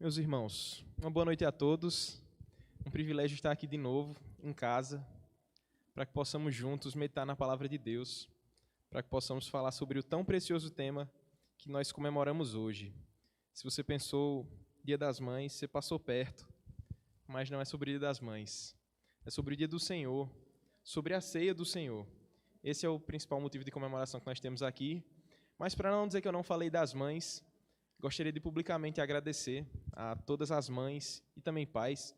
Meus irmãos, uma boa noite a todos. Um privilégio estar aqui de novo, em casa, para que possamos juntos meditar na palavra de Deus, para que possamos falar sobre o tão precioso tema que nós comemoramos hoje. Se você pensou Dia das Mães, você passou perto, mas não é sobre o Dia das Mães. É sobre o Dia do Senhor, sobre a ceia do Senhor. Esse é o principal motivo de comemoração que nós temos aqui. Mas para não dizer que eu não falei das mães, gostaria de publicamente agradecer a todas as mães e também pais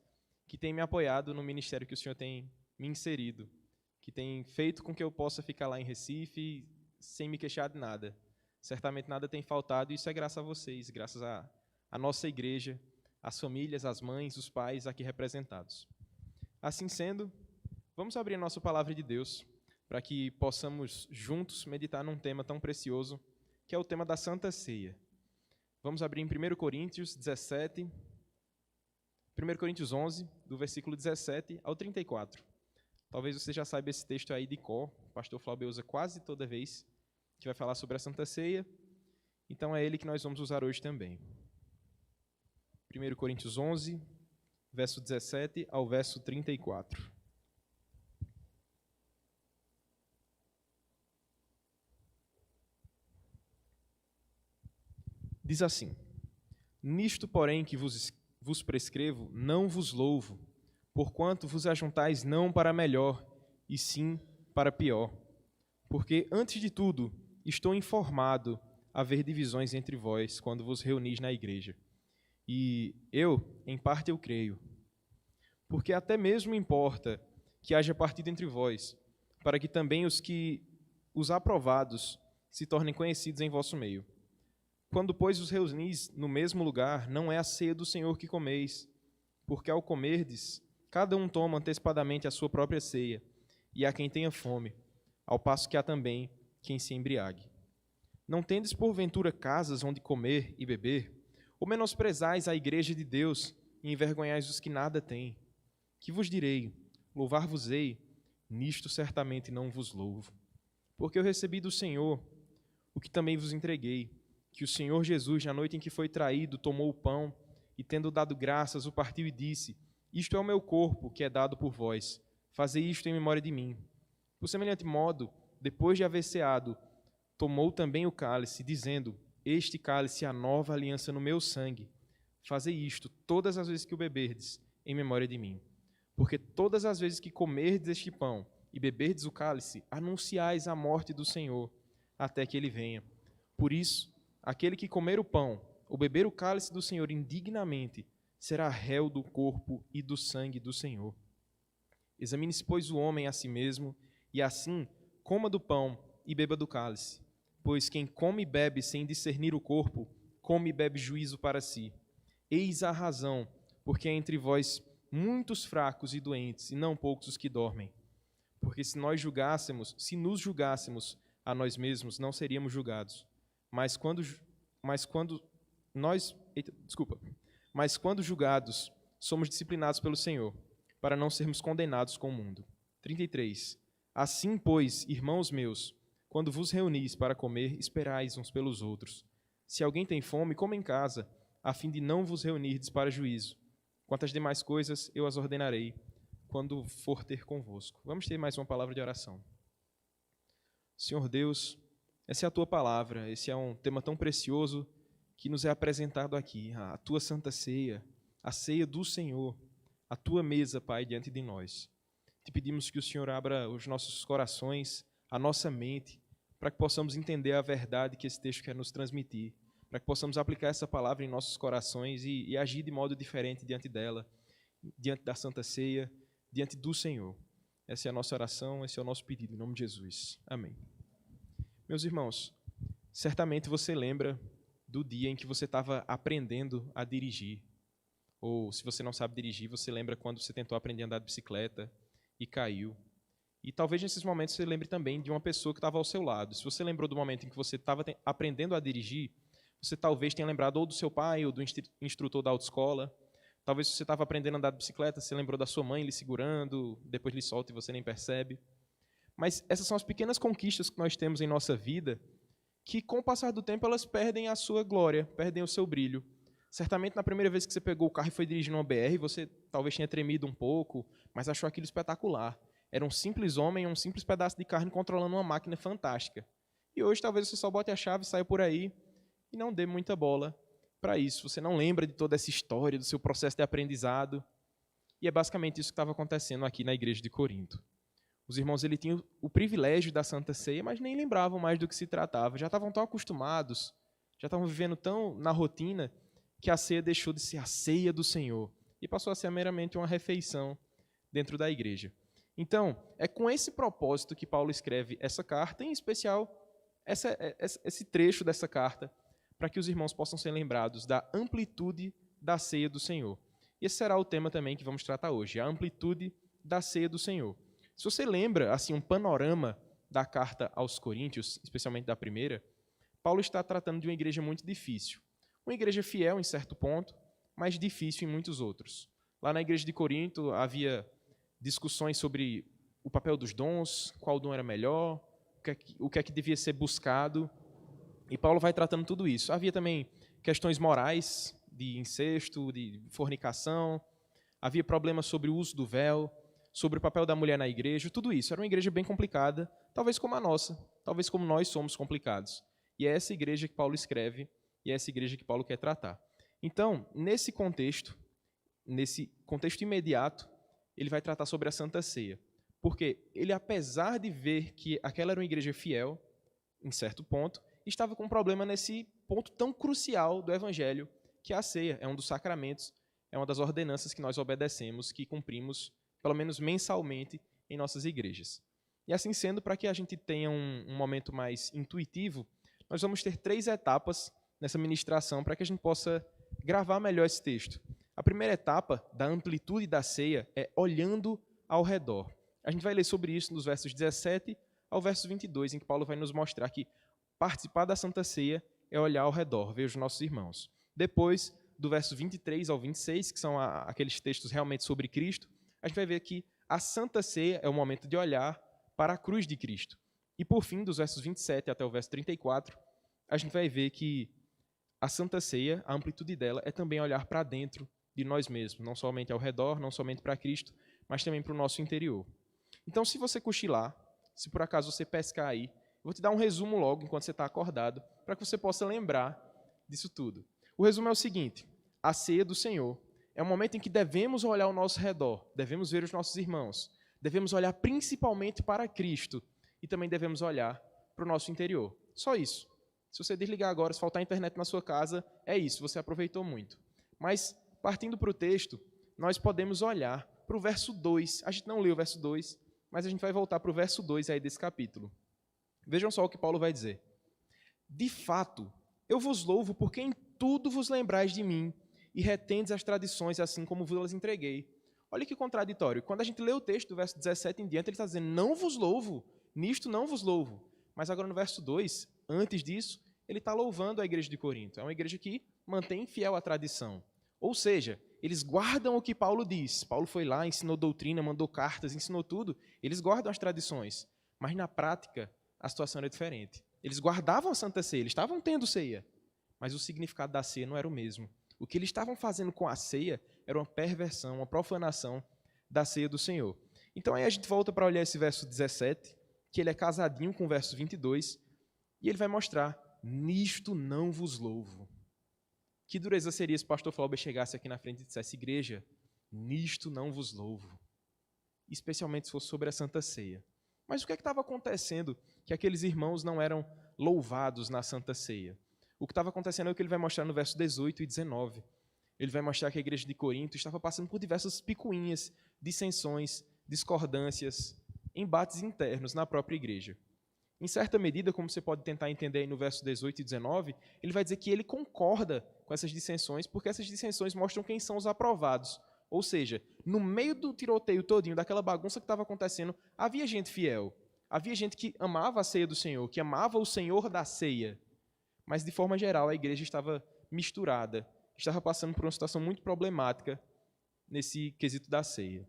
que têm me apoiado no ministério que o Senhor tem me inserido, que tem feito com que eu possa ficar lá em Recife sem me queixar de nada. Certamente nada tem faltado e isso é graças a vocês, graças à nossa igreja, às famílias, às mães, os pais aqui representados. Assim sendo, vamos abrir a nossa palavra de Deus para que possamos juntos meditar num tema tão precioso, que é o tema da Santa Ceia. Vamos abrir em 1 Coríntios 17, 1 Coríntios 11, do versículo 17 ao 34. Talvez você já saiba esse texto aí de cor, o pastor Flávio usa quase toda vez que vai falar sobre a Santa Ceia, então é ele que nós vamos usar hoje também. 1 Coríntios 11, verso 17 ao verso 34. Diz assim: Nisto, porém, que vos prescrevo, não vos louvo, porquanto vos ajuntais não para melhor, e sim para pior. Porque, antes de tudo, estou informado haver divisões entre vós, quando vos reunis na igreja. E em parte eu creio. Porque até mesmo importa que haja partido entre vós, para que também os aprovados se tornem conhecidos em vosso meio. Quando, pois, os reunis no mesmo lugar, não é a ceia do Senhor que comeis, porque ao comerdes, cada um toma antecipadamente a sua própria ceia, e há quem tenha fome, ao passo que há também quem se embriague. Não tendes porventura casas onde comer e beber? Ou menosprezais a igreja de Deus e envergonhais os que nada têm? Que vos direi? Louvar-vos-ei? Nisto certamente não vos louvo. Porque eu recebi do Senhor o que também vos entreguei, que o Senhor Jesus, na noite em que foi traído, tomou o pão e, tendo dado graças, o partiu e disse: Isto é o meu corpo, que é dado por vós. Fazei isto em memória de mim. Por semelhante modo, depois de haver ceado, tomou também o cálice, dizendo: Este cálice é a nova aliança no meu sangue. Fazei isto todas as vezes que o beberdes, em memória de mim. Porque todas as vezes que comerdes este pão e beberdes o cálice, anunciais a morte do Senhor, até que ele venha. Por isso, aquele que comer o pão ou beber o cálice do Senhor indignamente será réu do corpo e do sangue do Senhor. Examine-se, pois, o homem a si mesmo, e assim coma do pão e beba do cálice. Pois quem come e bebe sem discernir o corpo, come e bebe juízo para si. Eis a razão, porque há entre vós muitos fracos e doentes, e não poucos os que dormem. Porque se nos julgássemos a nós mesmos, não seríamos julgados. Mas quando julgados, somos disciplinados pelo Senhor, para não sermos condenados com o mundo. 33. Assim, pois, irmãos meus, quando vos reunis para comer, esperais uns pelos outros. Se alguém tem fome, coma em casa, a fim de não vos reunirdes para juízo. Quanto às demais coisas, eu as ordenarei, quando for ter convosco. Vamos ter mais uma palavra de oração. Senhor Deus, essa é a Tua palavra, esse é um tema tão precioso que nos é apresentado aqui, a Tua Santa Ceia, a ceia do Senhor, a Tua mesa, Pai, diante de nós. Te pedimos que o Senhor abra os nossos corações, a nossa mente, para que possamos entender a verdade que esse texto quer nos transmitir, para que possamos aplicar essa palavra em nossos corações e agir de modo diferente diante dela, diante da Santa Ceia, diante do Senhor. Essa é a nossa oração, esse é o nosso pedido, em nome de Jesus. Amém. Meus irmãos, certamente você lembra do dia em que você estava aprendendo a dirigir. Ou, se você não sabe dirigir, você lembra quando você tentou aprender a andar de bicicleta e caiu. E talvez nesses momentos você lembre também de uma pessoa que estava ao seu lado. Se você lembrou do momento em que você estava aprendendo a dirigir, você talvez tenha lembrado ou do seu pai ou do instrutor da autoescola. Talvez você estava aprendendo a andar de bicicleta, você lembrou da sua mãe lhe segurando, depois lhe solta e você nem percebe. Mas essas são as pequenas conquistas que nós temos em nossa vida, que com o passar do tempo elas perdem a sua glória, perdem o seu brilho. Certamente, na primeira vez que você pegou o carro e foi dirigindo uma BR, você talvez tenha tremido um pouco, mas achou aquilo espetacular. Era um simples homem, um simples pedaço de carne controlando uma máquina fantástica. E hoje talvez você só bote a chave, saia por aí e não dê muita bola para isso. Você não lembra de toda essa história, do seu processo de aprendizado. E é basicamente isso que estava acontecendo aqui na igreja de Corinto. Os irmãos tinham o privilégio da Santa Ceia, mas nem lembravam mais do que se tratava. Já estavam tão acostumados, já estavam vivendo tão na rotina, que a ceia deixou de ser a ceia do Senhor e passou a ser meramente uma refeição dentro da igreja. Então, é com esse propósito que Paulo escreve essa carta, em especial esse trecho dessa carta, para que os irmãos possam ser lembrados da amplitude da ceia do Senhor. Esse será o tema também que vamos tratar hoje, a amplitude da ceia do Senhor. Se você lembra assim um panorama da carta aos Coríntios, especialmente da primeira, Paulo está tratando de uma igreja muito difícil. Uma igreja fiel em certo ponto, mas difícil em muitos outros. Lá na igreja de Corinto havia discussões sobre o papel dos dons, qual dom era melhor, o que é que devia ser buscado. E Paulo vai tratando tudo isso. Havia também questões morais, de incesto, de fornicação. Havia problemas sobre o uso do véu, sobre o papel da mulher na igreja, tudo isso. Era uma igreja bem complicada, talvez como a nossa, talvez como nós somos complicados. E é essa igreja que Paulo escreve, e é essa igreja que Paulo quer tratar. Então, nesse contexto imediato, ele vai tratar sobre a Santa Ceia. Porque ele, apesar de ver que aquela era uma igreja fiel, em certo ponto, estava com um problema nesse ponto tão crucial do Evangelho, que é a ceia, é um dos sacramentos, é uma das ordenanças que nós obedecemos, que cumprimos, pelo menos mensalmente, em nossas igrejas. E assim sendo, para que a gente tenha um momento mais intuitivo, nós vamos ter 3 etapas nessa ministração para que a gente possa gravar melhor esse texto. A primeira etapa da amplitude da ceia é olhando ao redor. A gente vai ler sobre isso nos versos 17 ao verso 22, em que Paulo vai nos mostrar que participar da Santa Ceia é olhar ao redor, ver os nossos irmãos. Depois, do verso 23 ao 26, que são aqueles textos realmente sobre Cristo, a gente vai ver que a Santa Ceia é o momento de olhar para a cruz de Cristo. E por fim, dos versos 27 até o verso 34, a gente vai ver que a Santa Ceia, a amplitude dela, é também olhar para dentro de nós mesmos, não somente ao redor, não somente para Cristo, mas também para o nosso interior. Então, se você cochilar, se por acaso você pescar aí, eu vou te dar um resumo logo, enquanto você está acordado, para que você possa lembrar disso tudo. O resumo é o seguinte: a ceia do Senhor é um momento em que devemos olhar ao nosso redor, devemos ver os nossos irmãos, devemos olhar principalmente para Cristo e também devemos olhar para o nosso interior. Só isso. Se você desligar agora, se faltar internet na sua casa, é isso, você aproveitou muito. Mas, partindo para o texto, nós podemos olhar para o verso 2. A gente não leu o verso 2, mas a gente vai voltar para o verso 2 aí desse capítulo. Vejam só o que Paulo vai dizer. De fato, eu vos louvo porque em tudo vos lembrais de mim e retendes as tradições assim como vos entreguei. Olha que contraditório. Quando a gente lê o texto do verso 17 em diante, ele está dizendo, não vos louvo, nisto não vos louvo. Mas agora no verso 2, antes disso, ele está louvando a igreja de Corinto. É uma igreja que mantém fiel à tradição. Ou seja, eles guardam o que Paulo diz. Paulo foi lá, ensinou doutrina, mandou cartas, ensinou tudo. Eles guardam as tradições. Mas na prática, a situação era diferente. Eles guardavam a Santa Ceia, eles estavam tendo ceia. Mas o significado da ceia não era o mesmo. O que eles estavam fazendo com a ceia era uma perversão, uma profanação da ceia do Senhor. Então aí a gente volta para olhar esse verso 17, que ele é casadinho com o verso 22, e ele vai mostrar, nisto não vos louvo. Que dureza seria se o pastor Flauber chegasse aqui na frente e dissesse, igreja, nisto não vos louvo. Especialmente se fosse sobre a Santa Ceia. Mas o que estava acontecendo que aqueles irmãos não eram louvados na Santa Ceia? O que estava acontecendo é o que ele vai mostrar no verso 18 e 19. Ele vai mostrar que a igreja de Corinto estava passando por diversas picuinhas, dissensões, discordâncias, embates internos na própria igreja. Em certa medida, como você pode tentar entender aí no verso 18 e 19, ele vai dizer que ele concorda com essas dissensões, porque essas dissensões mostram quem são os aprovados. Ou seja, no meio do tiroteio todinho, daquela bagunça que estava acontecendo, havia gente fiel. Havia gente que amava a ceia do Senhor, que amava o Senhor da ceia. Mas, de forma geral, a igreja estava misturada, estava passando por uma situação muito problemática nesse quesito da ceia.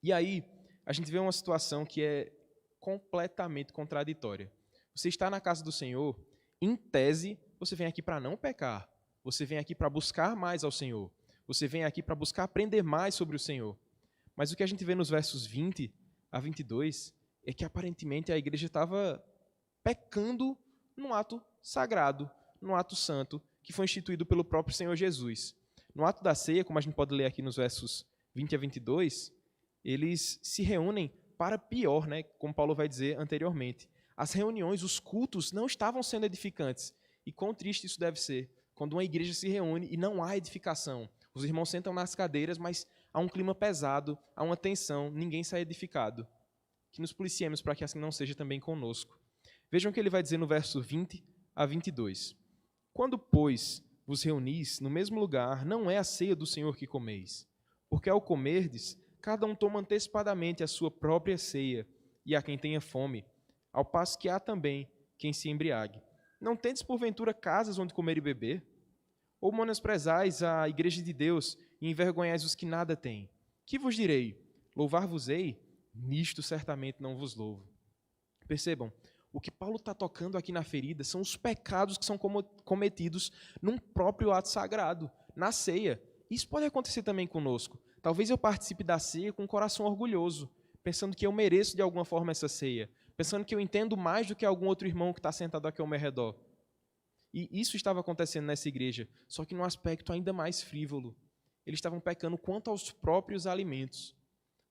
E aí, a gente vê uma situação que é completamente contraditória. Você está na casa do Senhor, em tese, você vem aqui para não pecar. Você vem aqui para buscar mais ao Senhor. Você vem aqui para buscar aprender mais sobre o Senhor. Mas o que a gente vê nos versos 20 a 22 é que aparentemente a igreja estava pecando num ato sagrado, num ato santo, que foi instituído pelo próprio Senhor Jesus. No ato da ceia, como a gente pode ler aqui nos versos 20 a 22, eles se reúnem para pior, né? Como Paulo vai dizer anteriormente. As reuniões, os cultos não estavam sendo edificantes. E quão triste isso deve ser, quando uma igreja se reúne e não há edificação. Os irmãos sentam nas cadeiras, mas há um clima pesado, há uma tensão, ninguém sai edificado. Que nos policiemos para que assim não seja também conosco. Vejam o que ele vai dizer no verso 20 a 22. Quando, pois, vos reunis no mesmo lugar, não é a ceia do Senhor que comeis, porque ao comerdes, cada um toma antecipadamente a sua própria ceia, e há quem tenha fome, ao passo que há também quem se embriague. Não tendes, porventura, casas onde comer e beber? Ou menosprezais a igreja de Deus e envergonhais os que nada têm? Que vos direi? Louvar-vos-ei? Nisto certamente não vos louvo. Percebam, o que Paulo está tocando aqui na ferida são os pecados que são cometidos num próprio ato sagrado, na ceia. Isso pode acontecer também conosco. Talvez eu participe da ceia com um coração orgulhoso, pensando que eu mereço de alguma forma essa ceia, pensando que eu entendo mais do que algum outro irmão que está sentado aqui ao meu redor. E isso estava acontecendo nessa igreja, só que num aspecto ainda mais frívolo. Eles estavam pecando quanto aos próprios alimentos.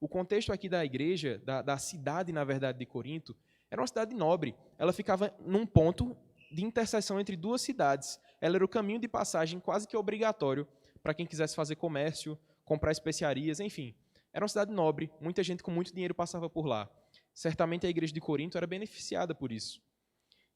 O contexto aqui da igreja, da cidade, na verdade, de Corinto, era uma cidade nobre. Ela ficava num ponto de interseção entre duas cidades. Ela era o caminho de passagem quase que obrigatório para quem quisesse fazer comércio, comprar especiarias, enfim. Era uma cidade nobre, muita gente com muito dinheiro passava por lá. Certamente a igreja de Corinto era beneficiada por isso.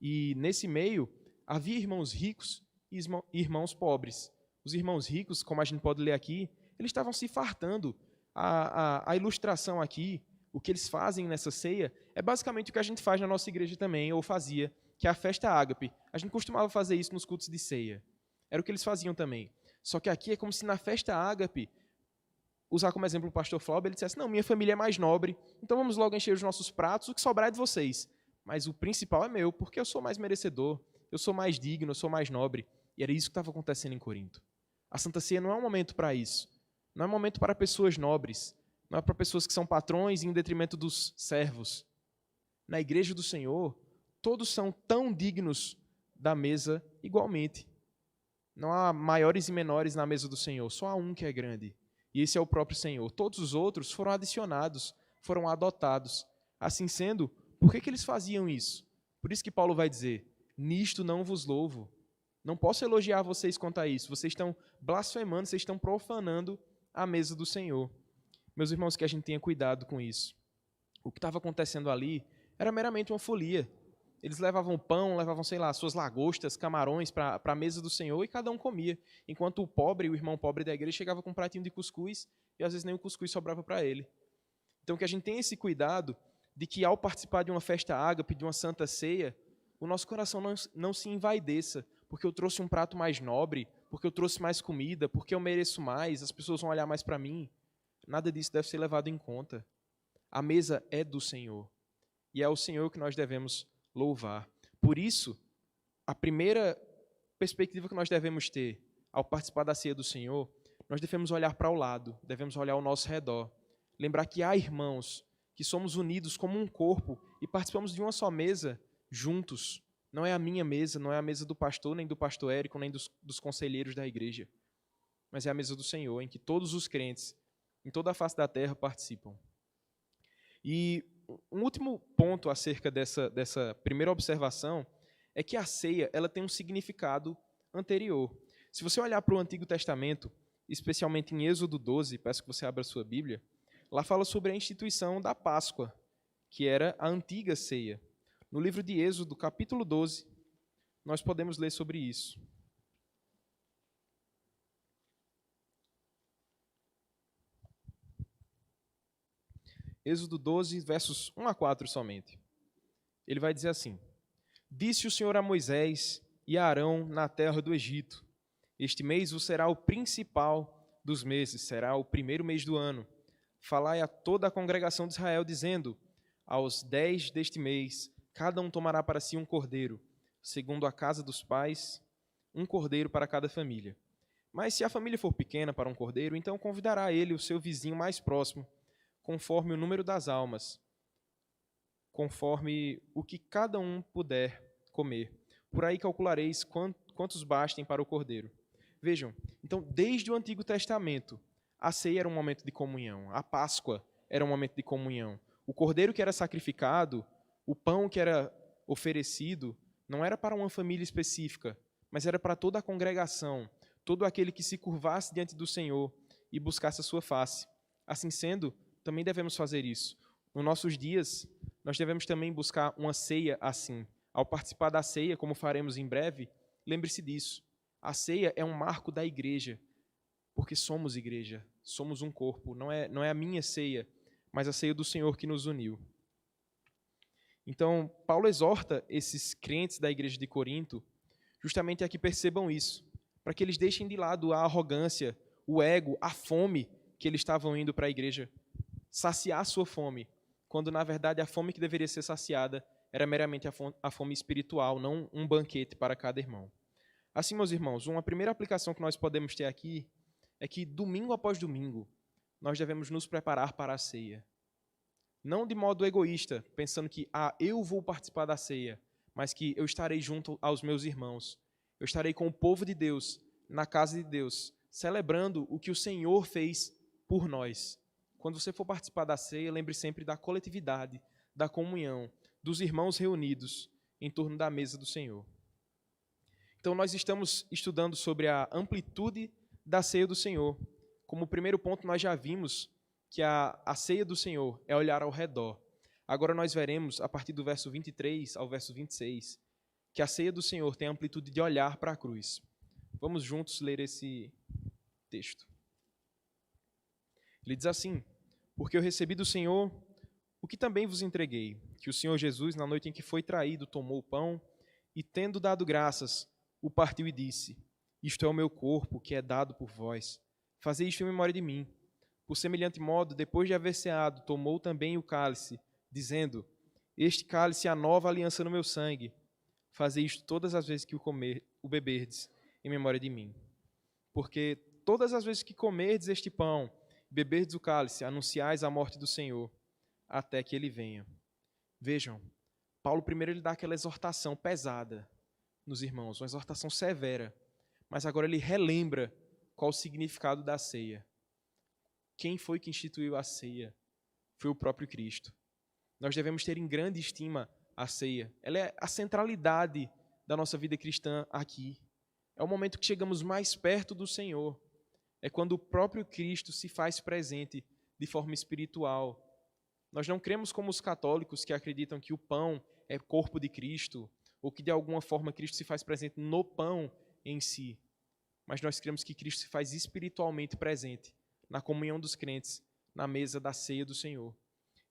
E nesse meio, havia irmãos ricos e irmãos pobres. Os irmãos ricos, como a gente pode ler aqui, eles estavam se fartando. A ilustração aqui, o que eles fazem nessa ceia, é basicamente o que a gente faz na nossa igreja também, ou fazia, que é a festa ágape. A gente costumava fazer isso nos cultos de ceia. Era o que eles faziam também. Só que aqui é como se na festa ágape, usar como exemplo o pastor Flauber, ele dissesse, não, minha família é mais nobre, então vamos logo encher os nossos pratos, o que sobrar é de vocês. Mas o principal é meu, porque eu sou mais merecedor, eu sou mais digno, eu sou mais nobre. E era isso que estava acontecendo em Corinto. A Santa Ceia não é um momento para isso. Não é um momento para pessoas nobres. Não é para pessoas que são patrões em detrimento dos servos. Na igreja do Senhor, todos são tão dignos da mesa igualmente. Não há maiores e menores na mesa do Senhor, só há um que é grande. E esse é o próprio Senhor. Todos os outros foram adicionados, foram adotados. Assim sendo, por que eles faziam isso? Por isso que Paulo vai dizer, nisto não vos louvo. Não posso elogiar vocês quanto a isso. Vocês estão blasfemando, vocês estão profanando a mesa do Senhor. Meus irmãos, que a gente tenha cuidado com isso. O que estava acontecendo ali era meramente uma folia. Eles levavam pão, levavam, sei lá, suas lagostas, camarões para a mesa do Senhor e cada um comia. Enquanto o pobre, o irmão pobre da igreja, chegava com um pratinho de cuscuz e às vezes nem o cuscuz sobrava para ele. Então que a gente tenha esse cuidado de que ao participar de uma festa ágape, de uma santa ceia, o nosso coração não se envaideça, porque eu trouxe um prato mais nobre, porque eu trouxe mais comida, porque eu mereço mais, as pessoas vão olhar mais para mim. Nada disso deve ser levado em conta. A mesa é do Senhor. E é o Senhor que nós devemos louvar. Por isso, a primeira perspectiva que nós devemos ter ao participar da ceia do Senhor, nós devemos olhar para o lado, devemos olhar ao nosso redor. Lembrar que há irmãos, que somos unidos como um corpo e participamos de uma só mesa juntos. Não é a minha mesa, não é a mesa do pastor, nem do pastor Érico, nem dos conselheiros da igreja. Mas é a mesa do Senhor, em que todos os crentes, em toda a face da terra, participam. E um último ponto acerca dessa primeira observação é que a ceia ela tem um significado anterior. Se você olhar para o Antigo Testamento, especialmente em Êxodo 12, peço que você abra a sua Bíblia, lá fala sobre a instituição da Páscoa, que era a antiga ceia. No livro de Êxodo, capítulo 12, nós podemos ler sobre isso. Êxodo 12, versos 1 a 4 somente. Ele vai dizer assim: Disse o Senhor a Moisés e a Arão na terra do Egito: Este mês vos será o principal dos meses, será o primeiro mês do ano. Falai a toda a congregação de Israel, dizendo: Aos 10 deste mês, cada um tomará para si um cordeiro, segundo a casa dos pais, um cordeiro para cada família. Mas se a família for pequena para um cordeiro, então convidará ele o seu vizinho mais próximo, conforme o número das almas, conforme o que cada um puder comer. Por aí calculareis quantos bastem para o cordeiro. Vejam, então, desde o Antigo Testamento, a ceia era um momento de comunhão, a Páscoa era um momento de comunhão. O cordeiro que era sacrificado, o pão que era oferecido, não era para uma família específica, mas era para toda a congregação, todo aquele que se curvasse diante do Senhor e buscasse a sua face. Assim sendo, também devemos fazer isso. Nos nossos dias, nós devemos também buscar uma ceia assim. Ao participar da ceia, como faremos em breve, lembre-se disso. A ceia é um marco da igreja, porque somos igreja, somos um corpo. Não é a minha ceia, mas a ceia do Senhor que nos uniu. Então, Paulo exorta esses crentes da igreja de Corinto justamente a que percebam isso, para que eles deixem de lado a arrogância, o ego, a fome que eles estavam indo para a igreja saciar a sua fome, quando na verdade a fome que deveria ser saciada era meramente a fome espiritual, não um banquete para cada irmão. Assim, meus irmãos, uma primeira aplicação que nós podemos ter aqui é que domingo após domingo nós devemos nos preparar para a ceia. Não de modo egoísta, pensando que eu vou participar da ceia, mas que eu estarei junto aos meus irmãos. Eu estarei com o povo de Deus, na casa de Deus, celebrando o que o Senhor fez por nós. Quando você for participar da ceia, lembre sempre da coletividade, da comunhão, dos irmãos reunidos em torno da mesa do Senhor. Então, nós estamos estudando sobre a amplitude da ceia do Senhor. Como primeiro ponto, nós já vimos que a ceia do Senhor é olhar ao redor. Agora nós veremos, a partir do verso 23 ao verso 26, que a ceia do Senhor tem a amplitude de olhar para a cruz. Vamos juntos ler esse texto. Ele diz assim: porque eu recebi do Senhor o que também vos entreguei, que o Senhor Jesus, na noite em que foi traído, tomou o pão e, tendo dado graças, o partiu e disse: isto é o meu corpo, que é dado por vós. Fazei isto em memória de mim. Por semelhante modo, depois de haver ceado, tomou também o cálice, dizendo: este cálice é a nova aliança no meu sangue. Fazei isto todas as vezes que o beberdes, em memória de mim. Porque todas as vezes que comerdes este pão, beberdes o cálice, anunciais a morte do Senhor, até que ele venha. Vejam, Paulo primeiro ele dá aquela exortação pesada nos irmãos, uma exortação severa, mas agora ele relembra qual o significado da ceia. Quem foi que instituiu a ceia? Foi o próprio Cristo. Nós devemos ter em grande estima a ceia. Ela é a centralidade da nossa vida cristã aqui. É o momento que chegamos mais perto do Senhor. É quando o próprio Cristo se faz presente de forma espiritual. Nós não cremos como os católicos que acreditam que o pão é corpo de Cristo, ou que de alguma forma Cristo se faz presente no pão em si. Mas nós cremos que Cristo se faz espiritualmente presente na comunhão dos crentes, na mesa da ceia do Senhor.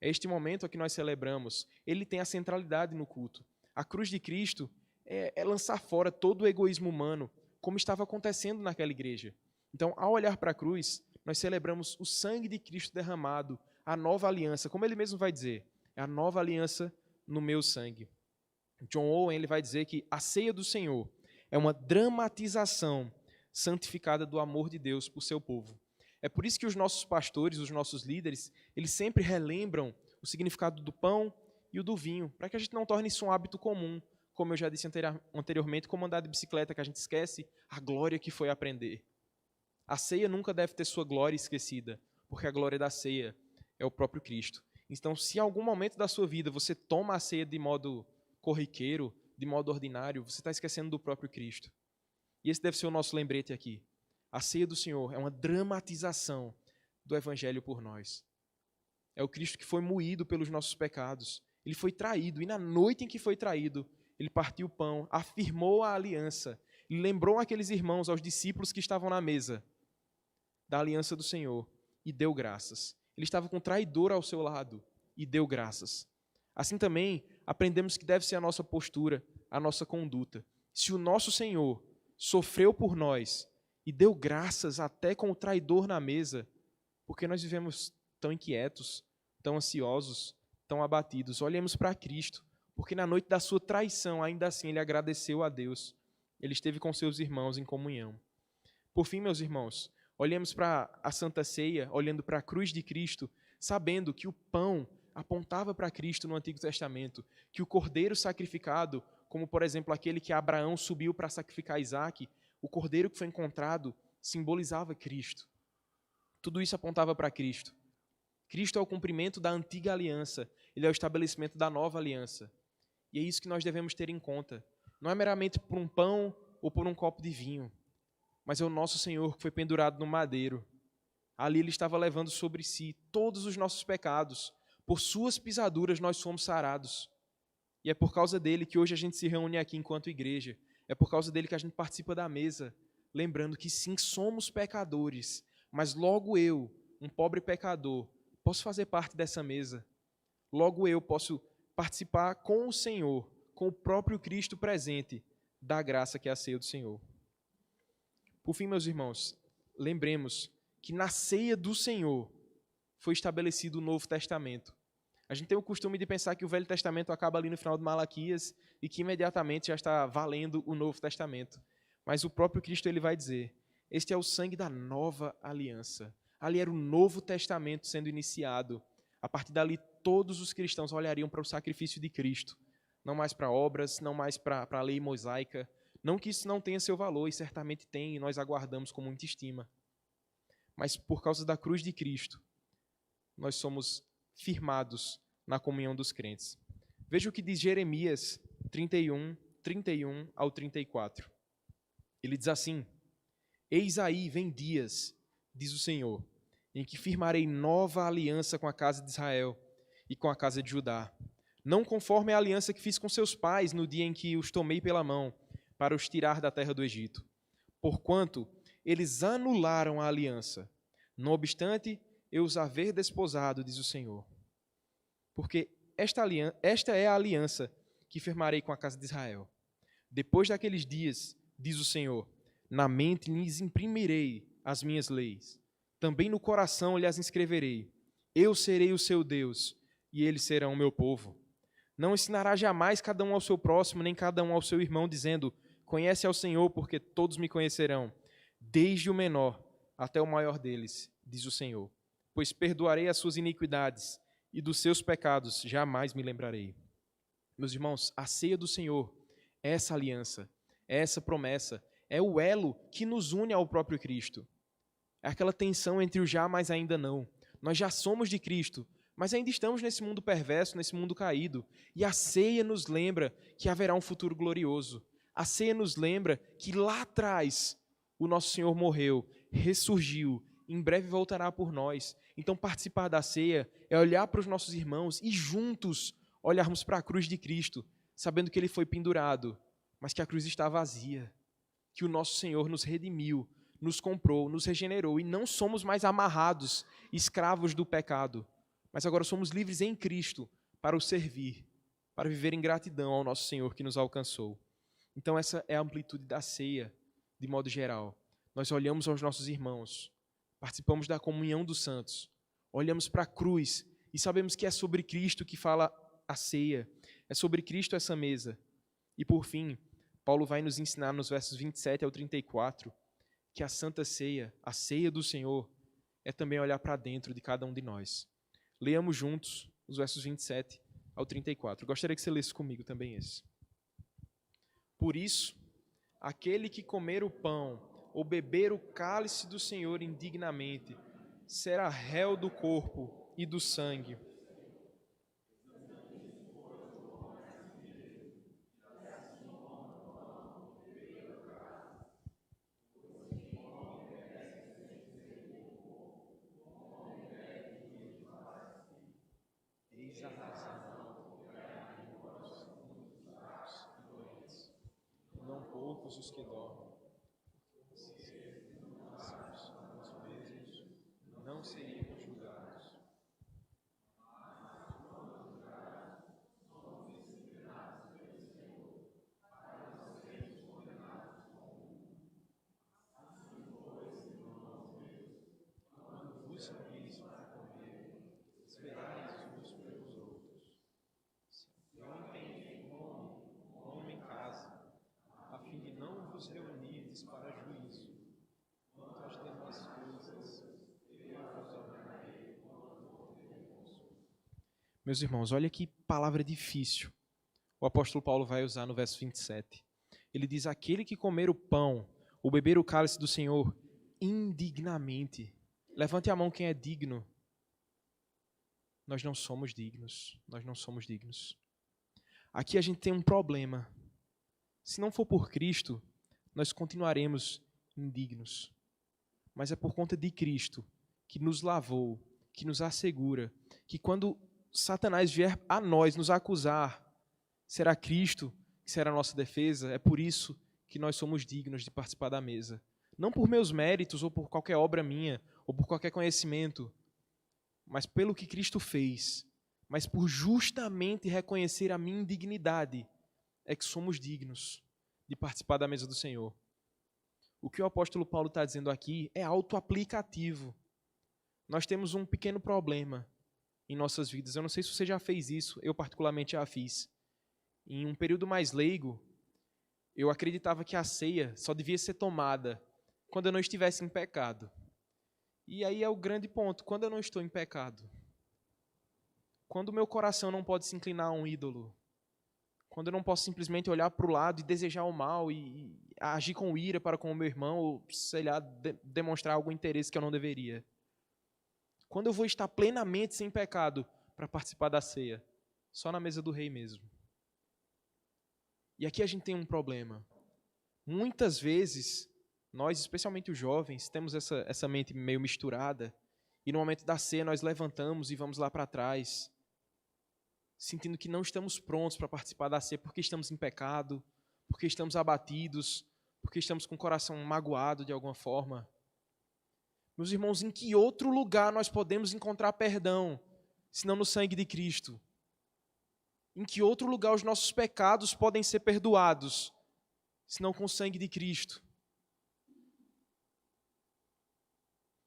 É este momento que nós celebramos. Ele tem a centralidade no culto. A cruz de Cristo é lançar fora todo o egoísmo humano, como estava acontecendo naquela igreja. Então, ao olhar para a cruz, nós celebramos o sangue de Cristo derramado, a nova aliança, como ele mesmo vai dizer, é a nova aliança no meu sangue. John Owen ele vai dizer que a ceia do Senhor é uma dramatização santificada do amor de Deus por seu povo. É por isso que os nossos pastores, os nossos líderes, eles sempre relembram o significado do pão e o do vinho, para que a gente não torne isso um hábito comum, como eu já disse anteriormente, como andar de bicicleta, que a gente esquece a glória que foi aprender. A ceia nunca deve ter sua glória esquecida, porque a glória da ceia é o próprio Cristo. Então, se em algum momento da sua vida você toma a ceia de modo corriqueiro, de modo ordinário, você está esquecendo do próprio Cristo. E esse deve ser o nosso lembrete aqui. A ceia do Senhor é uma dramatização do Evangelho por nós. É o Cristo que foi moído pelos nossos pecados. Ele foi traído, e na noite em que foi traído, ele partiu o pão, afirmou a aliança, lembrou aqueles irmãos, aos discípulos que estavam na mesa, da aliança do Senhor, e deu graças. Ele estava com um traidor ao seu lado, e deu graças. Assim também, aprendemos que deve ser a nossa postura, a nossa conduta. Se o nosso Senhor sofreu por nós, e deu graças até com o traidor na mesa, porque nós vivemos tão inquietos, tão ansiosos, tão abatidos. Olhemos para Cristo, porque na noite da sua traição, ainda assim, ele agradeceu a Deus Ele esteve com seus irmãos em comunhão. Por fim, meus irmãos, olhemos para a Santa Ceia, olhando para a cruz de Cristo, sabendo que o pão apontava para Cristo no Antigo Testamento, que o cordeiro sacrificado, como por exemplo aquele que Abraão subiu para sacrificar Isaque, o cordeiro que foi encontrado simbolizava Cristo. Tudo isso apontava para Cristo. Cristo é o cumprimento da antiga aliança, ele é o estabelecimento da nova aliança. E é isso que nós devemos ter em conta. Não é meramente por um pão ou por um copo de vinho, mas é o nosso Senhor que foi pendurado no madeiro. Ali ele estava levando sobre si todos os nossos pecados. Por suas pisaduras nós fomos sarados. E é por causa dele que hoje a gente se reúne aqui enquanto igreja. É por causa dele que a gente participa da mesa, lembrando que sim, somos pecadores, mas logo eu, um pobre pecador, posso fazer parte dessa mesa. Logo eu posso participar com o Senhor, com o próprio Cristo presente, da graça que é a ceia do Senhor. Por fim, meus irmãos, lembremos que na ceia do Senhor foi estabelecido o Novo Testamento. A gente tem o costume de pensar que o Velho Testamento acaba ali no final de Malaquias e que imediatamente já está valendo o Novo Testamento. Mas o próprio Cristo ele vai dizer, este é o sangue da nova aliança. Ali era o Novo Testamento sendo iniciado. A partir dali, todos os cristãos olhariam para o sacrifício de Cristo. Não mais para obras, não mais para a lei mosaica. Não que isso não tenha seu valor, e certamente tem, e nós aguardamos com muita estima. Mas por causa da cruz de Cristo, nós somos firmados na comunhão dos crentes. Veja o que diz Jeremias 31 ao 34. Ele diz assim, eis aí vem dias, diz o Senhor, em que firmarei nova aliança com a casa de Israel e com a casa de Judá, não conforme a aliança que fiz com seus pais no dia em que os tomei pela mão para os tirar da terra do Egito, porquanto eles anularam a aliança. Não obstante, eu os haver desposado, diz o Senhor. Porque esta é a aliança que firmarei com a casa de Israel. Depois daqueles dias, diz o Senhor, na mente lhes imprimirei as minhas leis. Também no coração lhes inscreverei. Eu serei o seu Deus, e eles serão o meu povo. Não ensinará jamais cada um ao seu próximo, nem cada um ao seu irmão, dizendo, conhece ao Senhor, porque todos me conhecerão, desde o menor até o maior deles, diz o Senhor. Pois perdoarei as suas iniquidades, e dos seus pecados jamais me lembrarei. Meus irmãos, a ceia do Senhor é essa aliança, é essa promessa, é o elo que nos une ao próprio Cristo. É aquela tensão entre o já, mas ainda não. Nós já somos de Cristo, mas ainda estamos nesse mundo perverso, nesse mundo caído. E a ceia nos lembra que haverá um futuro glorioso. A ceia nos lembra que lá atrás o nosso Senhor morreu, ressurgiu, em breve voltará por nós. Então participar da ceia é olhar para os nossos irmãos e juntos olharmos para a cruz de Cristo, sabendo que ele foi pendurado, mas que a cruz está vazia, que o nosso Senhor nos redimiu, nos comprou, nos regenerou e não somos mais amarrados, escravos do pecado, mas agora somos livres em Cristo para o servir, para viver em gratidão ao nosso Senhor que nos alcançou. Então essa é a amplitude da ceia, de modo geral. Nós olhamos aos nossos irmãos, participamos da comunhão dos santos, olhamos para a cruz e sabemos que é sobre Cristo que fala a ceia, é sobre Cristo essa mesa. E por fim, Paulo vai nos ensinar nos versos 27 ao 34 que a Santa Ceia, a ceia do Senhor, é também olhar para dentro de cada um de nós. Leamos juntos os versos 27 ao 34. Gostaria que você lesse comigo também esse. Por isso, aquele que comer o pão ou beber o cálice do Senhor indignamente, será réu do corpo e do sangue. Eis a razão, não poucos os que dormem, os mesmos não seriam julgados. Vos reis para comer, esperais uns pelos outros. Se alguém tem fome, come em casa, a fim de não Meus irmãos, olha que palavra difícil o apóstolo Paulo vai usar no verso 27. Ele diz: aquele que comer o pão ou beber o cálice do Senhor indignamente. Levante a mão quem é digno. Nós não somos dignos. Nós não somos dignos. Aqui a gente tem um problema. Se não for por Cristo, nós continuaremos indignos. Mas é por conta de Cristo, que nos lavou, que nos assegura, que quando Satanás vier a nós nos acusar, será Cristo que será a nossa defesa. É por isso que nós somos dignos de participar da mesa. Não por meus méritos, ou por qualquer obra minha, ou por qualquer conhecimento, mas pelo que Cristo fez, mas por justamente reconhecer a minha indignidade, é que somos dignos de participar da mesa do Senhor. O que o apóstolo Paulo está dizendo aqui é autoaplicativo. Nós temos um pequeno problema em nossas vidas. Eu não sei se você já fez isso, eu particularmente já fiz. Em um período mais leigo, eu acreditava que a ceia só devia ser tomada quando eu não estivesse em pecado. E aí é o grande ponto: quando eu não estou em pecado, quando o meu coração não pode se inclinar a um ídolo, quando eu não posso simplesmente olhar para o lado e desejar o mal e agir com ira para com o meu irmão, ou, sei lá, demonstrar algum interesse que eu não deveria. Quando eu vou estar plenamente sem pecado para participar da ceia, só na mesa do rei mesmo. E aqui a gente tem um problema. Muitas vezes, nós, especialmente os jovens, temos essa mente meio misturada, e no momento da ceia nós levantamos e vamos lá para trás, sentindo que não estamos prontos para participar da ceia porque estamos em pecado, porque estamos abatidos, porque estamos com o coração magoado de alguma forma. Meus irmãos, em que outro lugar nós podemos encontrar perdão, senão no sangue de Cristo? Em que outro lugar os nossos pecados podem ser perdoados, senão com o sangue de Cristo?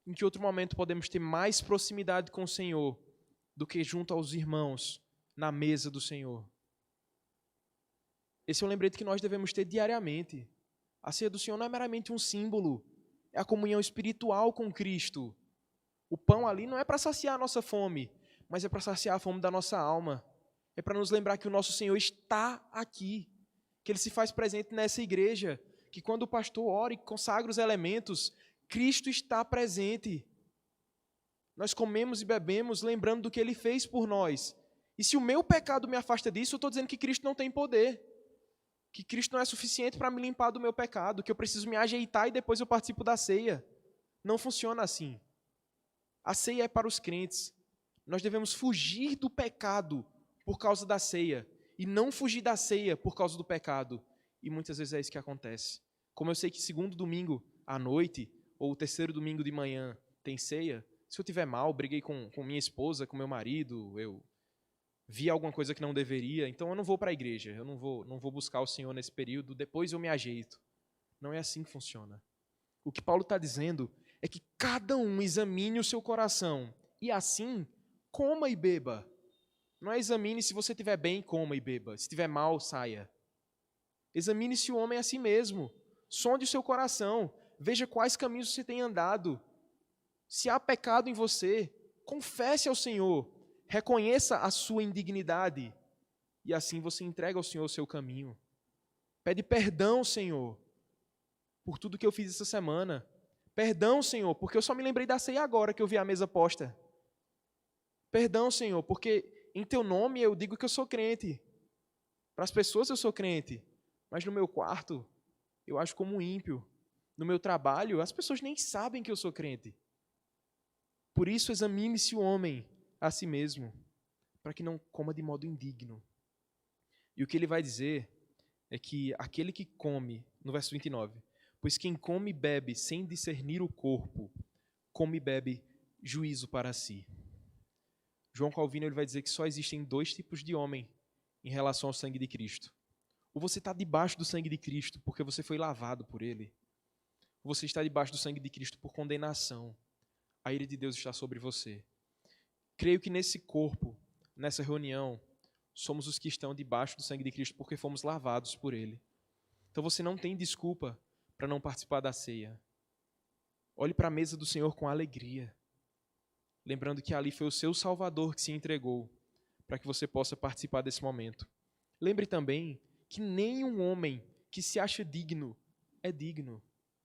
Em que outro momento podemos ter mais proximidade com o Senhor do que junto aos irmãos na mesa do Senhor? Esse é um lembrete que nós devemos ter diariamente. A ceia do Senhor não é meramente um símbolo, é a comunhão espiritual com Cristo. O pão ali não é para saciar a nossa fome, mas é para saciar a fome da nossa alma. É para nos lembrar que o nosso Senhor está aqui, que Ele se faz presente nessa igreja, que quando o pastor ora e consagra os elementos, Cristo está presente. Nós comemos e bebemos lembrando do que Ele fez por nós. E se o meu pecado me afasta disso, eu estou dizendo que Cristo não tem poder, que Cristo não é suficiente para me limpar do meu pecado, que eu preciso me ajeitar e depois eu participo da ceia. Não funciona assim. A ceia é para os crentes. Nós devemos fugir do pecado por causa da ceia, e não fugir da ceia por causa do pecado. E muitas vezes é isso que acontece. Como eu sei que segundo domingo à noite, ou terceiro domingo de manhã, tem ceia, se eu estiver mal, briguei com minha esposa, com meu marido, eu vi alguma coisa que não deveria, então eu não vou para a igreja, eu não vou buscar o Senhor nesse período, depois eu me ajeito. Não é assim que funciona. O que Paulo está dizendo é que cada um examine o seu coração, e assim, coma e beba. Não é examine se você estiver bem, coma e beba. Se estiver mal, saia. Examine se o homem é a si mesmo. Sonde o seu coração. Veja quais caminhos você tem andado. Se há pecado em você, confesse ao Senhor. Reconheça a sua indignidade. E assim você entrega ao Senhor o seu caminho. Pede perdão, Senhor, por tudo que eu fiz essa semana. Perdão, Senhor, porque eu só me lembrei da ceia agora que eu vi a mesa posta. Perdão, Senhor, porque em Teu nome eu digo que eu sou crente. Para as pessoas eu sou crente, mas no meu quarto eu ajo como um ímpio. No meu trabalho as pessoas nem sabem que eu sou crente. Por isso examine-se o homem a si mesmo, para que não coma de modo indigno. E o que ele vai dizer é que aquele que come, no verso 29, pois quem come e bebe sem discernir o corpo, come e bebe juízo para si. João Calvino ele vai dizer que só existem dois tipos de homem em relação ao sangue de Cristo. Ou você está debaixo do sangue de Cristo porque você foi lavado por Ele, ou você está debaixo do sangue de Cristo por condenação. A ira de Deus está sobre você. Creio que nesse corpo, nessa reunião, somos os que estão debaixo do sangue de Cristo porque fomos lavados por Ele. Então você não tem desculpa para não participar da ceia. Olhe para a mesa do Senhor com alegria, lembrando que ali foi o seu Salvador que se entregou para que você possa participar desse momento. Lembre também que nenhum homem que se acha digno é digno,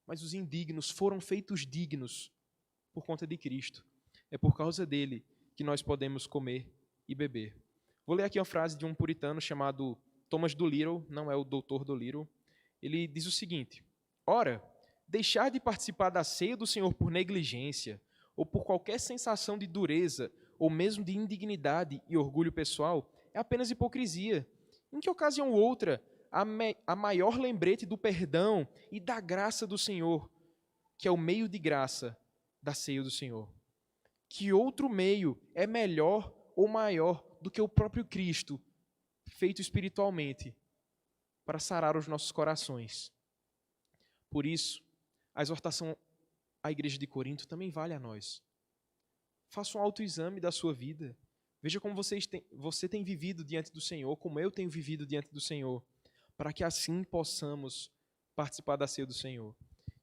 mas os indignos foram feitos dignos por conta de Cristo. É por causa dele que nós podemos comer e beber. Vou ler aqui uma frase de um puritano chamado Thomas Doolittle, não é o Dr. Doolittle. Ele diz o seguinte: ora, deixar de participar da ceia do Senhor por negligência ou por qualquer sensação de dureza ou mesmo de indignidade e orgulho pessoal é apenas hipocrisia. Em que ocasião ou outra a maior lembrete do perdão e da graça do Senhor, que é o meio de graça da ceia do Senhor? Que outro meio é melhor ou maior do que o próprio Cristo, feito espiritualmente, para sarar os nossos corações? Por isso, a exortação à igreja de Corinto também vale a nós. Faça um autoexame da sua vida. Veja como você tem vivido diante do Senhor, como eu tenho vivido diante do Senhor, para que assim possamos participar da ceia do Senhor.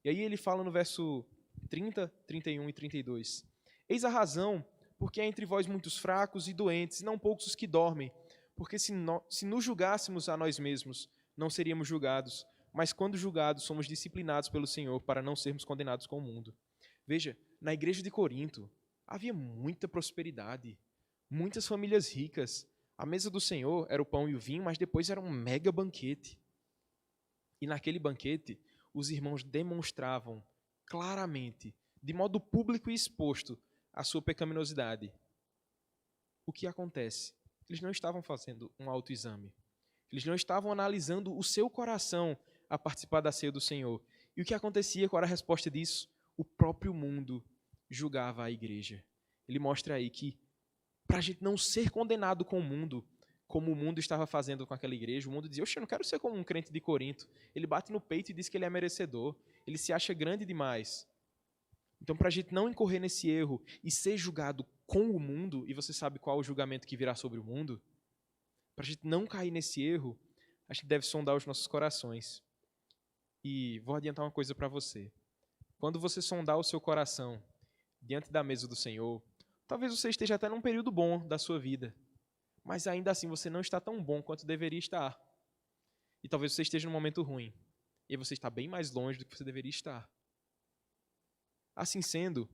E aí ele fala no verso 30, 31 e 32. Eis a razão porque há entre vós muitos fracos e doentes, e não poucos os que dormem. Porque se nos julgássemos a nós mesmos, não seríamos julgados. Mas quando julgados, somos disciplinados pelo Senhor para não sermos condenados com o mundo. Veja, na igreja de Corinto, havia muita prosperidade, muitas famílias ricas. A mesa do Senhor era o pão e o vinho, mas depois era um mega banquete. E naquele banquete, os irmãos demonstravam claramente, de modo público e exposto, a sua pecaminosidade. O que acontece? Eles não estavam fazendo um autoexame. Eles não estavam analisando o seu coração a participar da ceia do Senhor. E o que acontecia? Qual era a resposta disso? O próprio mundo julgava a igreja. Ele mostra aí que, para a gente não ser condenado com o mundo, como o mundo estava fazendo com aquela igreja, o mundo dizia: oxe, eu não quero ser como um crente de Corinto. Ele bate no peito e diz que ele é merecedor. Ele se acha grande demais. Então, para a gente não incorrer nesse erro e ser julgado com o mundo, e você sabe qual é o julgamento que virá sobre o mundo, para a gente não cair nesse erro, a gente deve sondar os nossos corações. E vou adiantar uma coisa para você. Quando você sondar o seu coração diante da mesa do Senhor, talvez você esteja até num período bom da sua vida, mas ainda assim você não está tão bom quanto deveria estar. E talvez você esteja num momento ruim, e você está bem mais longe do que você deveria estar. Assim sendo,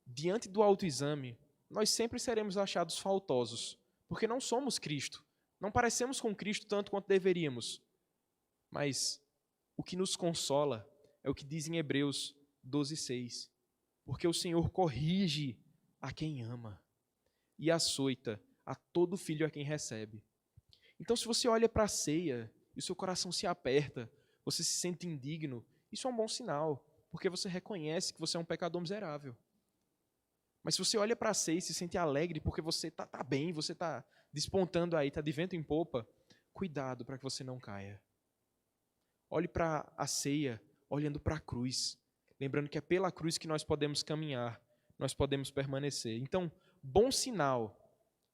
diante do autoexame, nós sempre seremos achados faltosos, porque não somos Cristo. Não parecemos com Cristo tanto quanto deveríamos. Mas o que nos consola é o que diz em Hebreus 12:6. Porque o Senhor corrige a quem ama e açoita a todo filho a quem recebe. Então, se você olha para a ceia e o seu coração se aperta, você se sente indigno, isso é um bom sinal, porque você reconhece que você é um pecador miserável. Mas se você olha para a ceia e se sente alegre porque você está bem, você está despontando aí, está de vento em popa, cuidado para que você não caia. Olhe para a ceia olhando para a cruz, lembrando que é pela cruz que nós podemos caminhar, nós podemos permanecer. Então, bom sinal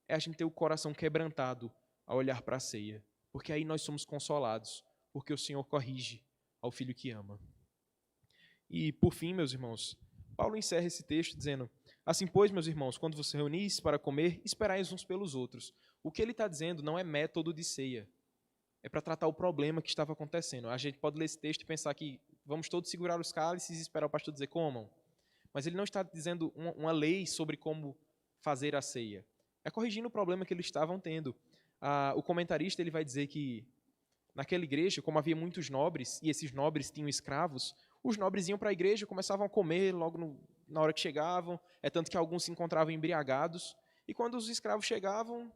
é a gente ter o coração quebrantado ao olhar para a ceia, porque aí nós somos consolados, porque o Senhor corrige ao filho que ama. E, por fim, meus irmãos, Paulo encerra esse texto dizendo: assim, pois, meus irmãos, quando vos reunis para comer, esperais uns pelos outros. O que ele está dizendo não é método de ceia, é para tratar o problema que estava acontecendo. A gente pode ler esse texto e pensar que vamos todos segurar os cálices e esperar o pastor dizer comam. Mas ele não está dizendo uma lei sobre como fazer a ceia. É corrigindo o problema que eles estavam tendo. O comentarista ele vai dizer que naquela igreja, como havia muitos nobres, e esses nobres tinham escravos, os nobres iam para a igreja, começavam a comer logo na hora que chegavam, tanto que alguns se encontravam embriagados, e quando os escravos chegavam,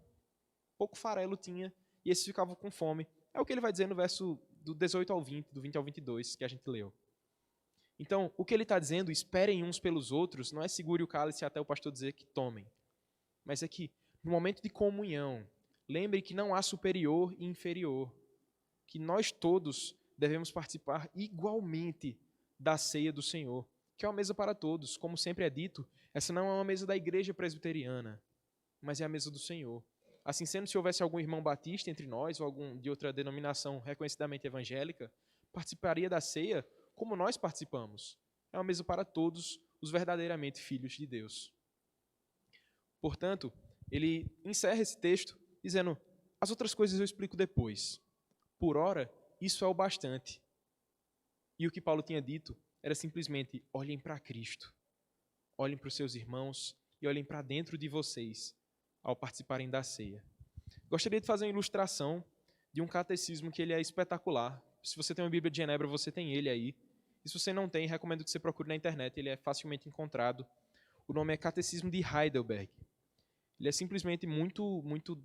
pouco farelo tinha, e esses ficavam com fome. É o que ele vai dizer no verso do 18 ao 20, do 20 ao 22, que a gente leu. Então, o que ele está dizendo, esperem uns pelos outros, não é segure o cálice até o pastor dizer que tomem, mas é que, no momento de comunhão, lembre que não há superior e inferior, que nós todos devemos participar igualmente da ceia do Senhor, que é uma mesa para todos. Como sempre é dito, essa não é uma mesa da igreja presbiteriana, mas é a mesa do Senhor. Assim sendo, se houvesse algum irmão batista entre nós, ou algum de outra denominação reconhecidamente evangélica, participaria da ceia como nós participamos. É uma mesa para todos os verdadeiramente filhos de Deus. Portanto, ele encerra esse texto dizendo: as outras coisas eu explico depois. Por ora, isso é o bastante. E o que Paulo tinha dito era simplesmente: olhem para Cristo, olhem para os seus irmãos e olhem para dentro de vocês ao participarem da ceia. Gostaria de fazer uma ilustração de um catecismo que ele é espetacular. Se você tem uma Bíblia de Genebra, você tem ele aí. E se você não tem, recomendo que você procure na internet, ele é facilmente encontrado. O nome é Catecismo de Heidelberg. Ele é simplesmente muito, muito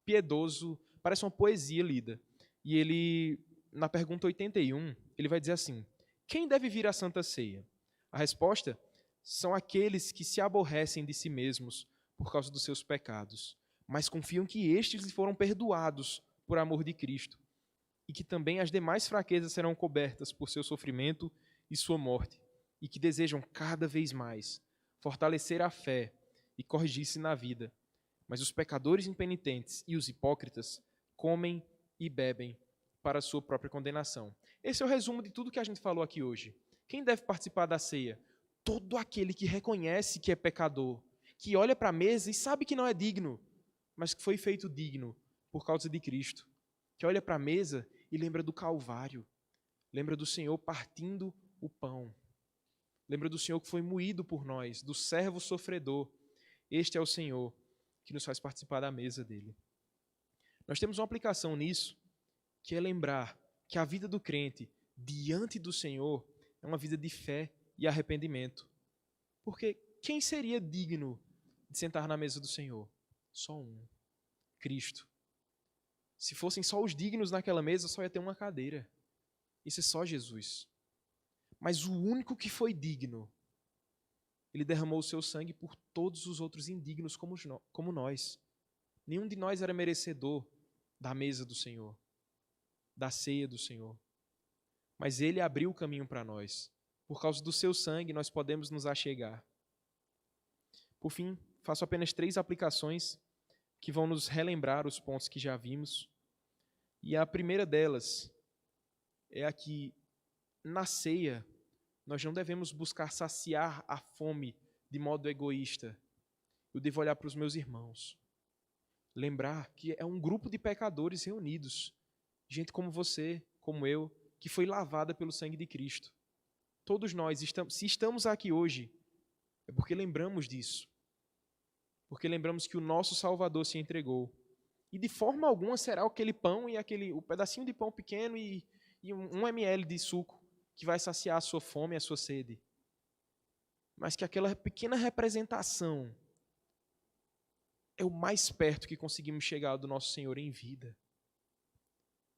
piedoso, parece uma poesia lida. E ele, na pergunta 81, ele vai dizer assim: quem deve vir à Santa Ceia? A resposta: são aqueles que se aborrecem de si mesmos por causa dos seus pecados, mas confiam que estes lhes foram perdoados por amor de Cristo, e que também as demais fraquezas serão cobertas por seu sofrimento e sua morte, e que desejam cada vez mais fortalecer a fé e corrigir-se na vida. Mas os pecadores impenitentes e os hipócritas comem e bebem para a sua própria condenação. Esse é o resumo de tudo que a gente falou aqui hoje. Quem deve participar da ceia? Todo aquele que reconhece que é pecador, que olha para a mesa e sabe que não é digno, mas que foi feito digno por causa de Cristo. Que olha para a mesa e lembra do Calvário, lembra do Senhor partindo o pão, lembra do Senhor que foi moído por nós, do servo sofredor. Este é o Senhor que nos faz participar da mesa dele. Nós temos uma aplicação nisso, que é lembrar que a vida do crente diante do Senhor é uma vida de fé e arrependimento. Porque quem seria digno de sentar na mesa do Senhor? Só um: Cristo. Se fossem só os dignos naquela mesa, só ia ter uma cadeira. Isso é só Jesus. Mas o único que foi digno, ele derramou o seu sangue por todos os outros indignos como nós. Nenhum de nós era merecedor da mesa do Senhor, da ceia do Senhor. Mas ele abriu o caminho para nós. Por causa do seu sangue, nós podemos nos achegar. Por fim, faço apenas 3 aplicações que vão nos relembrar os pontos que já vimos. E a primeira delas é a que, na ceia, nós não devemos buscar saciar a fome de modo egoísta. Eu devo olhar para os meus irmãos. Lembrar que é um grupo de pecadores reunidos. Gente como você, como eu, que foi lavada pelo sangue de Cristo. Todos nós, se estamos aqui hoje, é porque lembramos disso. Porque lembramos que o nosso Salvador se entregou. E de forma alguma será aquele pão e o pedacinho de pão pequeno e 1 ml de suco que vai saciar a sua fome e a sua sede. Mas que aquela pequena representação é o mais perto que conseguimos chegar do nosso Senhor em vida.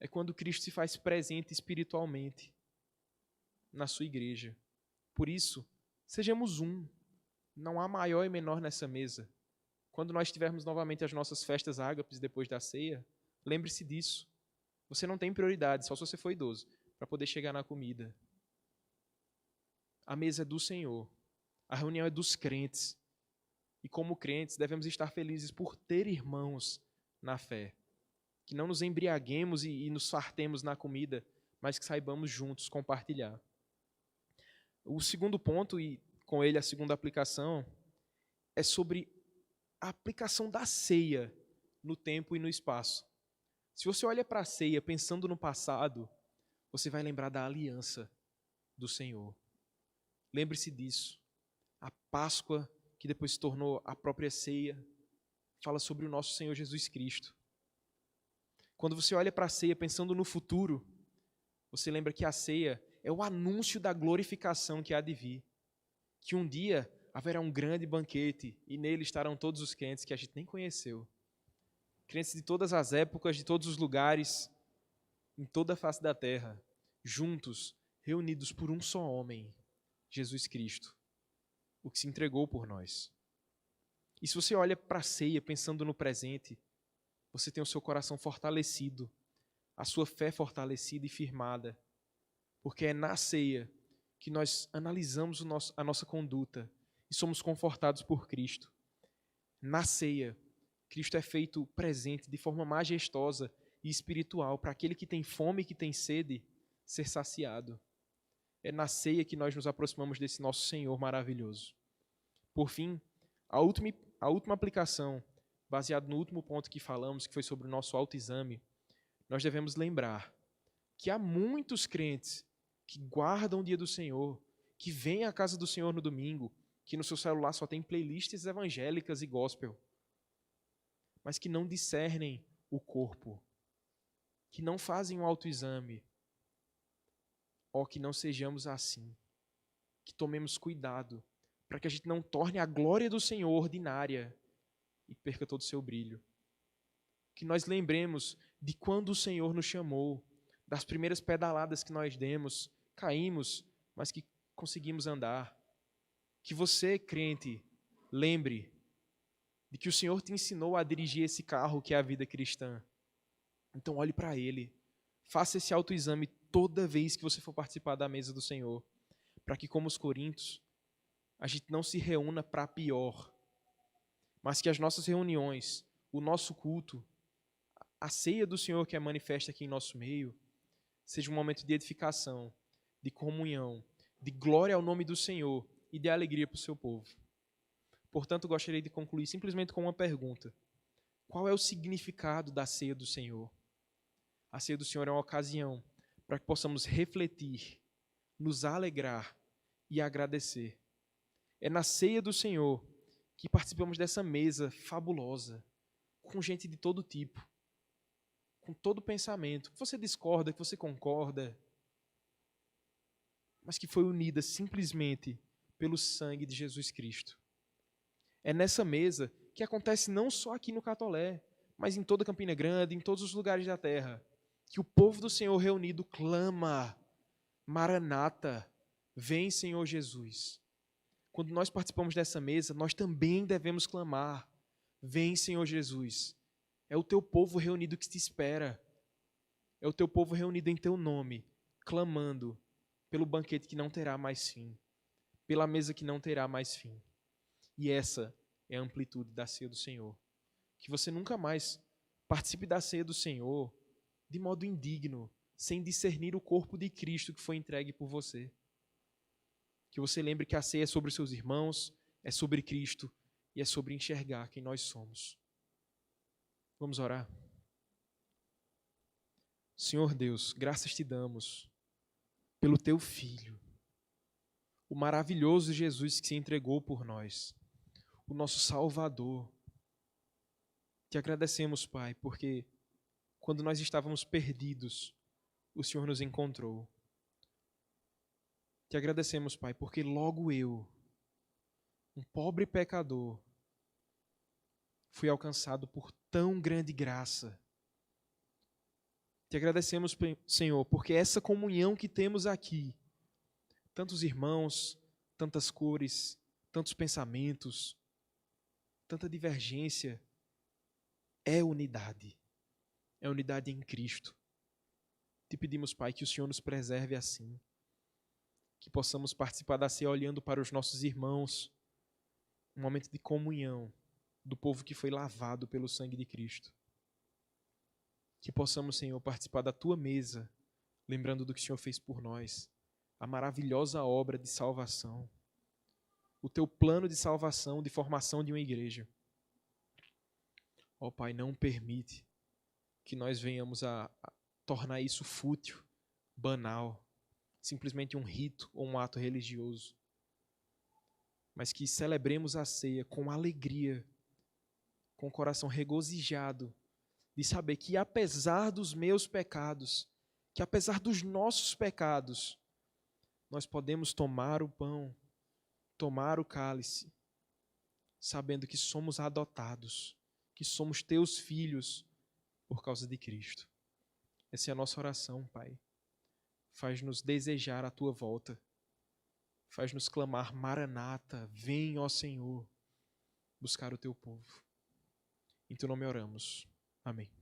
É quando Cristo se faz presente espiritualmente na sua igreja. Por isso, sejamos um. Não há maior e menor nessa mesa. Quando nós tivermos novamente as nossas festas ágapes depois da ceia, lembre-se disso. Você não tem prioridade, só se você for idoso, para poder chegar na comida. A mesa é do Senhor. A reunião é dos crentes. E como crentes, devemos estar felizes por ter irmãos na fé. Que não nos embriaguemos e nos fartemos na comida, mas que saibamos juntos compartilhar. O segundo ponto, e com ele a segunda aplicação, é sobre a aplicação da ceia no tempo e no espaço. Se você olha para a ceia pensando no passado, você vai lembrar da aliança do Senhor. Lembre-se disso. A Páscoa, que depois se tornou a própria ceia, fala sobre o nosso Senhor Jesus Cristo. Quando você olha para a ceia pensando no futuro, você lembra que a ceia é o anúncio da glorificação que há de vir. Que um dia haverá um grande banquete e nele estarão todos os crentes que a gente nem conheceu. Crentes de todas as épocas, de todos os lugares, em toda a face da terra, juntos, reunidos por um só homem, Jesus Cristo, o que se entregou por nós. E se você olha para a ceia pensando no presente, você tem o seu coração fortalecido, a sua fé fortalecida e firmada, porque é na ceia que nós analisamos a nossa conduta e somos confortados por Cristo. Na ceia, Cristo é feito presente de forma majestosa e espiritual para aquele que tem fome e que tem sede ser saciado. É na ceia que nós nos aproximamos desse nosso Senhor maravilhoso. Por fim, a última aplicação baseado no último ponto que falamos, que foi sobre o nosso autoexame, nós devemos lembrar que há muitos crentes que guardam o dia do Senhor, que vêm à casa do Senhor no domingo, que no seu celular só tem playlists evangélicas e gospel, mas que não discernem o corpo, que não fazem o autoexame. Ó, que não sejamos assim, que tomemos cuidado, para que a gente não torne a glória do Senhor ordinária e perca todo o seu brilho. Que nós lembremos de quando o Senhor nos chamou, das primeiras pedaladas que nós demos, caímos, mas que conseguimos andar. Que você, crente, lembre de que o Senhor te ensinou a dirigir esse carro que é a vida cristã. Então olhe para Ele. Faça esse autoexame toda vez que você for participar da mesa do Senhor, para que, como os coríntios, a gente não se reúna para pior, mas que as nossas reuniões, o nosso culto, a ceia do Senhor que é manifesta aqui em nosso meio, seja um momento de edificação, de comunhão, de glória ao nome do Senhor e de alegria para o seu povo. Portanto, gostaria de concluir simplesmente com uma pergunta. Qual é o significado da ceia do Senhor? A ceia do Senhor é uma ocasião para que possamos refletir, nos alegrar e agradecer. É na ceia do Senhor que participamos dessa mesa fabulosa, com gente de todo tipo, com todo pensamento, que você discorda, que você concorda, mas que foi unida simplesmente pelo sangue de Jesus Cristo. É nessa mesa que acontece não só aqui no Catolé, mas em toda Campina Grande, em todos os lugares da terra, que o povo do Senhor reunido clama: Maranata, vem, Senhor Jesus. Quando nós participamos dessa mesa, nós também devemos clamar: vem, Senhor Jesus. É o teu povo reunido que te espera. É o teu povo reunido em teu nome, clamando pelo banquete que não terá mais fim, pela mesa que não terá mais fim. E essa é a amplitude da ceia do Senhor. Que você nunca mais participe da ceia do Senhor de modo indigno, sem discernir o corpo de Cristo que foi entregue por você. Que você lembre que a ceia é sobre os seus irmãos, é sobre Cristo e é sobre enxergar quem nós somos. Vamos orar? Senhor Deus, graças te damos pelo teu Filho, o maravilhoso Jesus que se entregou por nós, o nosso Salvador. Te agradecemos, Pai, porque quando nós estávamos perdidos, o Senhor nos encontrou. Te agradecemos, Pai, porque logo eu, um pobre pecador, fui alcançado por tão grande graça. Te agradecemos, Senhor, porque essa comunhão que temos aqui, tantos irmãos, tantas cores, tantos pensamentos, tanta divergência, é unidade. É unidade em Cristo. Te pedimos, Pai, que o Senhor nos preserve assim, que possamos participar da ceia olhando para os nossos irmãos, um momento de comunhão do povo que foi lavado pelo sangue de Cristo. Que possamos, Senhor, participar da Tua mesa, lembrando do que o Senhor fez por nós, a maravilhosa obra de salvação, o Teu plano de salvação, de formação de uma igreja. Ó Pai, não permite que nós venhamos a tornar isso fútil, banal, simplesmente um rito ou um ato religioso, mas que celebremos a ceia com alegria, com o coração regozijado, de saber que apesar dos meus pecados, que apesar dos nossos pecados, nós podemos tomar o pão, tomar o cálice, sabendo que somos adotados, que somos teus filhos por causa de Cristo. Essa é a nossa oração, Pai. Faz-nos desejar a tua volta. Faz-nos clamar: Maranata, vem, ó Senhor, buscar o teu povo. Em teu nome oramos. Amém.